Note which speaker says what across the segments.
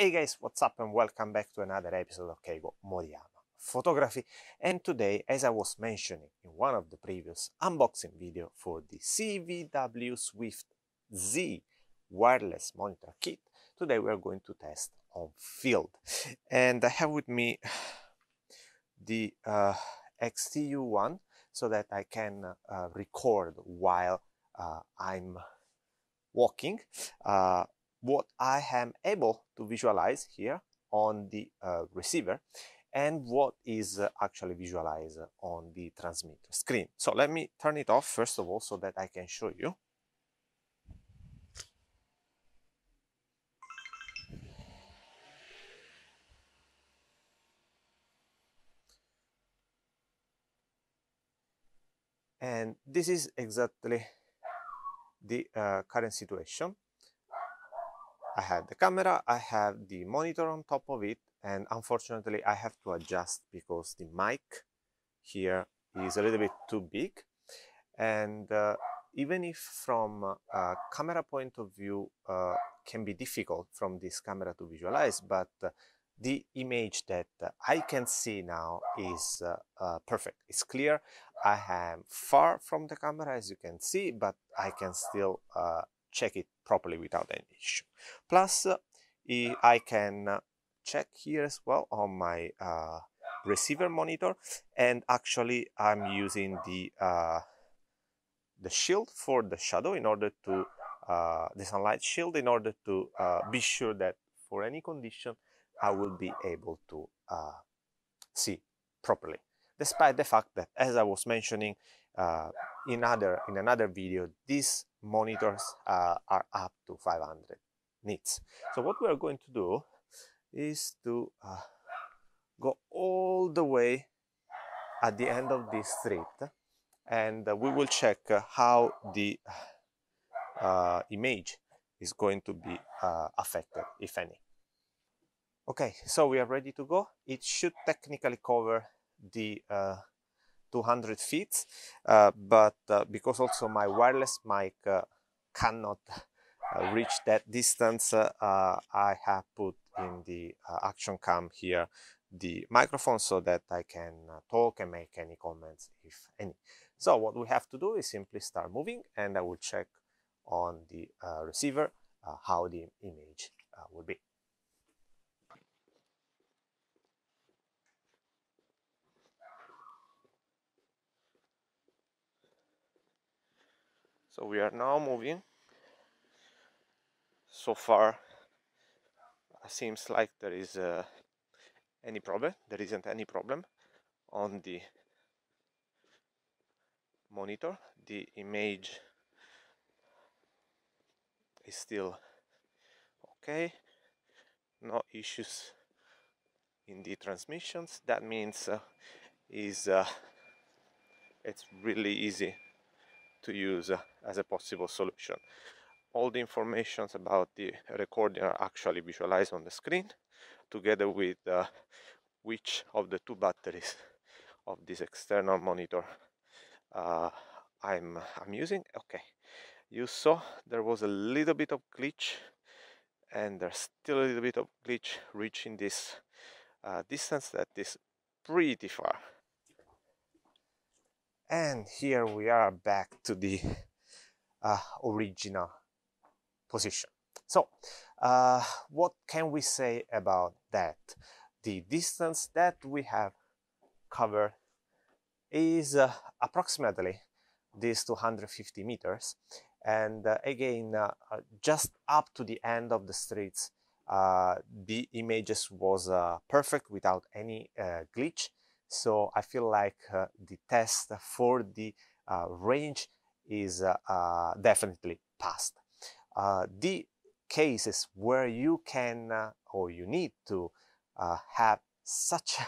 Speaker 1: Hey guys, what's up and welcome back to another episode of Keigo Moriyama Photography. And today, as I was mentioning in one of the previous unboxing video for the CVW Swift Z wireless monitor kit, today we are going to test on field. And I have with me the XTU1 so that I can record while I'm walking. What I am able to visualize here on the receiver and what is actually visualized on the transmitter screen. So let me turn it off first of all so that I can show you. And this is exactly the current situation. I have the camera, I have the monitor on top of it, and unfortunately I have to adjust because the mic here is a little bit too big. And even if from a camera point of view can be difficult from this camera to visualize, but the image that I can see now is perfect. It's clear. I am far from the camera, as you can see, but I can still check it properly without any issue. Plus, I can check here as well on my receiver monitor, and actually I'm using the shield for the shadow in order to the sunlight shield in order to be sure that for any condition I will be able to see properly, despite the fact that, as I was mentioning in another video, these monitors are up to 500 nits. So what we are going to do is to go all the way at the end of this street, and we will check how the image is going to be affected, if any. Okay, so we are ready to go. It should technically cover the 200 feet, but because also my wireless mic cannot reach that distance, I have put in the action cam here the microphone so that I can talk and make any comments, if any. So what we have to do is simply start moving, and I will check on the receiver how the image will be. So we are now moving. So far, seems like there is any problem. There isn't any problem on the monitor. The image is still okay. No issues in the transmissions. That means it's really easy to use as a possible solution. All the informations about the recording are actually visualized on the screen, together with which of the two batteries of this external monitor I'm using. Okay, you saw there was a little bit of glitch, and there's still a little bit of glitch reaching this distance that is pretty far. And here we are back to the original position. So what can we say about that? The distance that we have covered is approximately these 250 meters, and again just up to the end of the streets the images was perfect without any glitch. So I feel like the test for the range is definitely passed. The cases where you can or you need to have such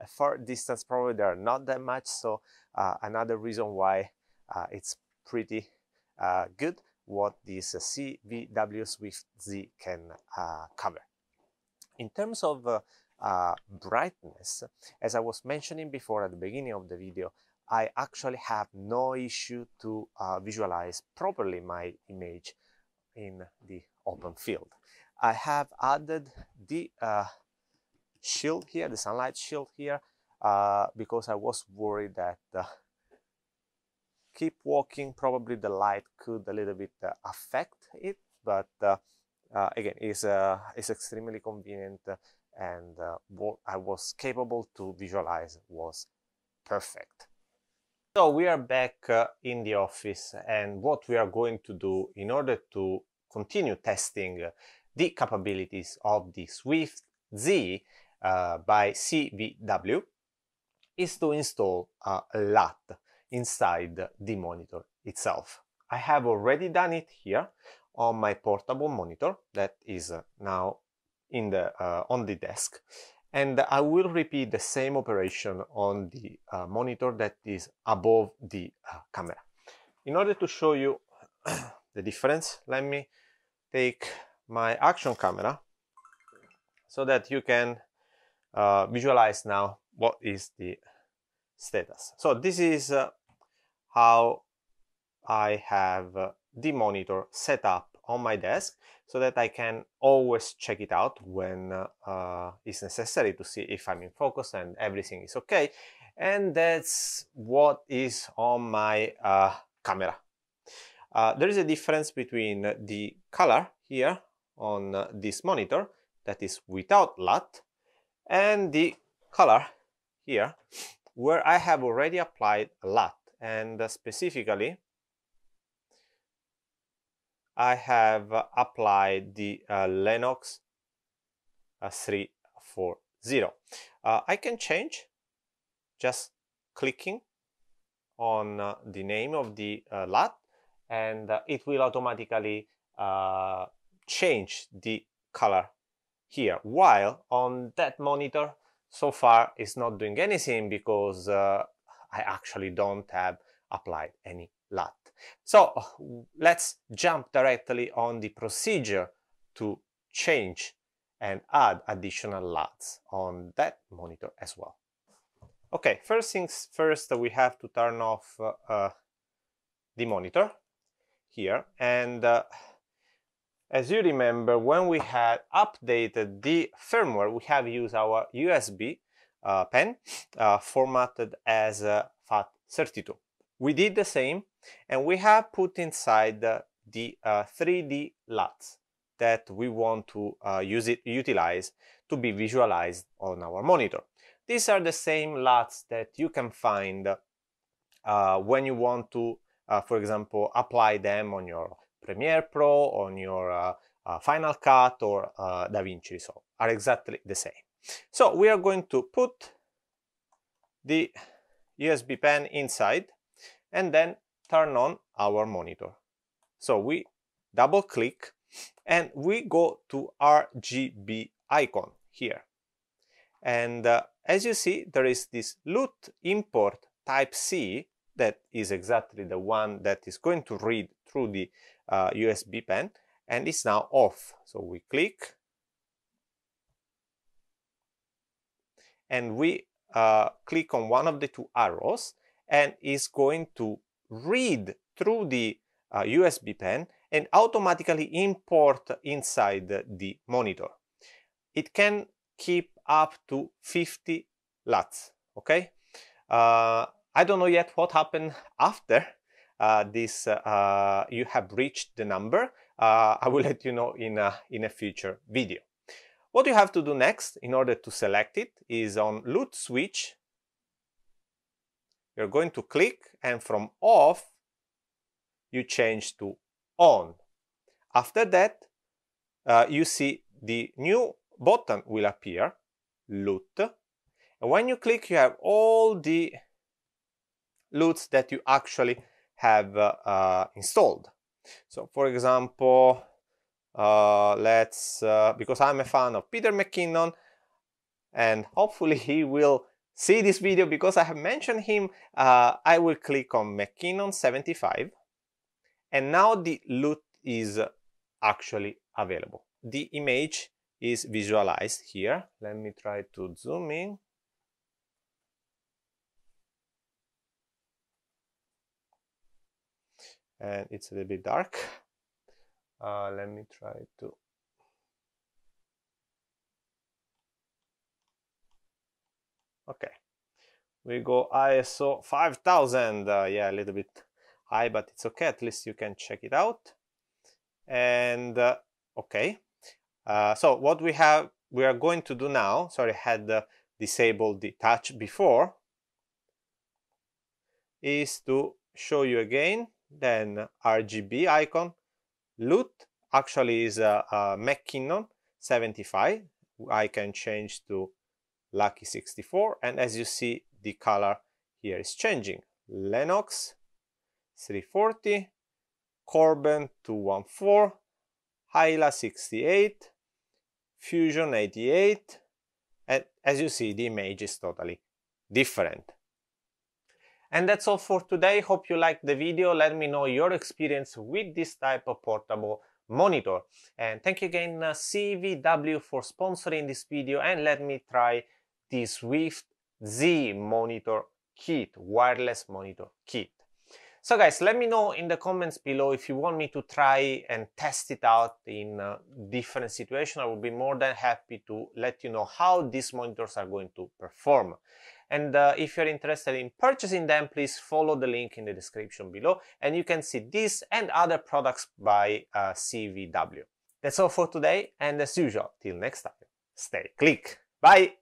Speaker 1: a far distance, probably there are not that much. So another reason why it's pretty good what this CVW Swift Z can cover. In terms of brightness, as I was mentioning before at the beginning of the video, I actually have no issue to visualize properly my image in the open field. I have added the shield here, the sunlight shield here, because I was worried that keep walking, probably the light could a little bit affect it, but again, it's extremely convenient, and what I was capable to visualize was perfect. So we are back in the office, and what we are going to do in order to continue testing the capabilities of the Swift Z by CVW is to install a LUT inside the monitor itself. I have already done it here on my portable monitor that is now in the on the desk, and I will repeat the same operation on the monitor that is above the camera. In order to show you the difference, let me take my action camera so that you can visualize now what is the status. So this is how I have the monitor set up on my desk, so that I can always check it out when it's necessary to see if I'm in focus and everything is okay. And that's what is on my camera. There is a difference between the color here on this monitor that is without LUT and the color here where I have already applied a LUT, and specifically I have applied the Lennox 340. I can change just clicking on the name of the LUT, and it will automatically change the color here, while on that monitor so far it's not doing anything because I actually don't have applied any LUT. So let's jump directly on the procedure to change and add additional LUTs on that monitor as well. Okay, first things first, we have to turn off the monitor here, and as you remember, when we had updated the firmware, we have used our USB pen formatted as FAT32. We did the same, and we have put inside the 3D LUTs that we want to utilize to be visualized on our monitor. These are the same LUTs that you can find when you want to, for example, apply them on your Premiere Pro, on your Final Cut, or DaVinci Resolve. Are exactly the same. So we are going to put the USB pen inside and then turn on our monitor. So we double click and we go to RGB icon here. And as you see, there is this LUT import Type-C that is exactly the one that is going to read through the USB pen, and it's now off. So we click and we click on one of the two arrows, and it's going to read through the USB pen and automatically import inside the monitor. It can keep up to 50 LUTs, okay? I don't know yet what happened after this you have reached the number. I will let you know in a future video. What you have to do next in order to select it is on LUT switch. You're going to click, and from off you change to on. After that, you see the new button will appear, LUT. And when you click, you have all the LUTs that you actually have installed. So for example, because I'm a fan of Peter McKinnon, and hopefully he will see this video because I have mentioned him, I will click on McKinnon 75, and now the LUT is actually available. The image is visualized here. Let me try to zoom in. And it's a little bit dark. Let me try to Okay, we go ISO 5000. Yeah, a little bit high, but it's okay. At least you can check it out. And okay, so what we are going to do now. Sorry, I had disabled the touch before. Is to show you again. Then RGB icon. LUT actually is a McKinnon 75. I can change to Lucky 64, and as you see, the color here is changing. Lennox 340, Corben 214, Hyla 68, Fusion 88, and as you see, the image is totally different. And that's all for today. Hope you liked the video. Let me know your experience with this type of portable monitor. And thank you again CVW for sponsoring this video and let me try the Swift Z monitor kit, wireless monitor kit. So guys, let me know in the comments below if you want me to try and test it out in different situations. I will be more than happy to let you know how these monitors are going to perform. And if you're interested in purchasing them, please follow the link in the description below and you can see this and other products by CVW. That's all for today, and as usual, till next time, stay click. Bye!